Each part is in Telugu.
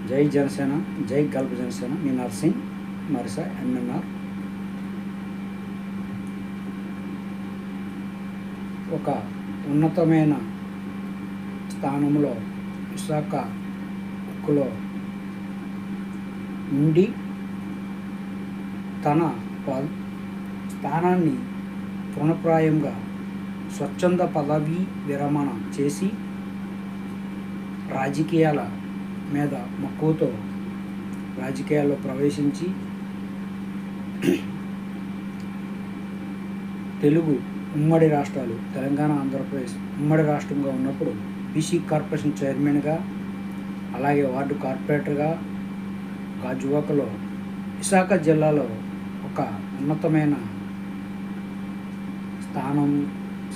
జై జనసేన, జై గల్ప్ జనసేన. మీ నర్సింగ్ మరిస ఎంఎన్ఆర్. ఒక ఉన్నతమైన స్థానంలో విశాఖ ఉక్కులో ఉండి తన స్థానాన్ని తృణప్రాయంగా స్వచ్ఛంద పదవీ విరమణ చేసి రాజకీయాల మీద మక్కువతో రాజకీయాల్లో ప్రవేశించి తెలుగు ఉమ్మడి రాష్ట్రాలు తెలంగాణ, ఆంధ్రప్రదేశ్ ఉమ్మడి రాష్ట్రంగా ఉన్నప్పుడు బీసీ కార్పొరేషన్ చైర్మన్గా, అలాగే వార్డు కార్పొరేటర్గా గాజువాకలో విశాఖ జిల్లాలో ఒక ఉన్నతమైన స్థానం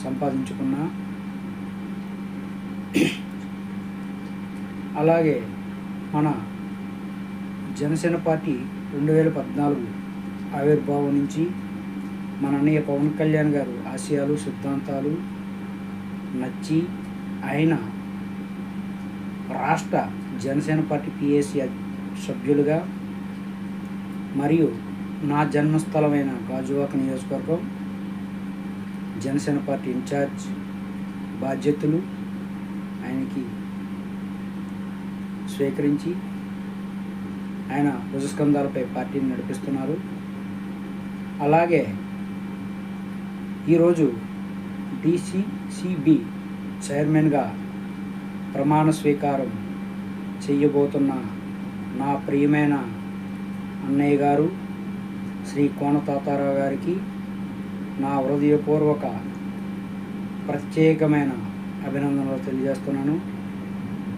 సంపాదించుకున్న, అలాగే మన జనసేన పార్టీ 2014 ఆవిర్భావం నుంచి మన అన్నయ్య పవన్ కళ్యాణ్ గారు ఆశయాలు సిద్ధాంతాలు నచ్చి ఆయన రాష్ట్ర జనసేన పార్టీ పిఎస్సి సభ్యులుగా మరియు నా జన్మస్థలమైన గాజువాక నియోజకవర్గం జనసేన పార్టీ ఇన్ఛార్జ్ బాధ్యతలు ఆయనకి స్వీకరించి ఆయన భుజస్కంధాలపై పార్టీని నడిపిస్తున్నారు. అలాగే ఈరోజు డిసిసిబి చైర్మన్గా ప్రమాణ స్వీకారం చేయబోతున్న నా ప్రియమైన అన్నయ్య గారు శ్రీ కోన తాతారావు గారికి నా హృదయపూర్వక ప్రత్యేకమైన అభినందనలు తెలియజేస్తున్నాను.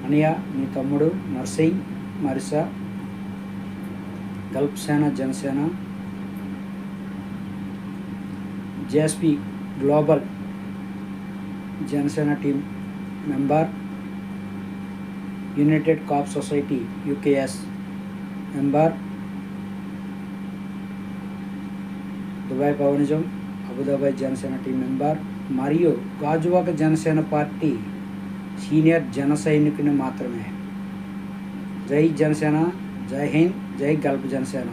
అన్నయ్య, మీ తమ్ముడు నర్సింగ్ మరిస Gulf Sena Janasena JSP global Janasena team member, united కాప్ సొసైటీ యూకేఎస్ మెంబర్, దుబాయ్ పవనిజం అబుదాబాయ్ జనసేన టీం మెంబర్ మరియు గాజువాక జనసేన పార్టీ సీనియర్ జన సైనికుని మాత్రమే. జై జనసేన, జై హింద్, జై గల్ప్ జనసేన.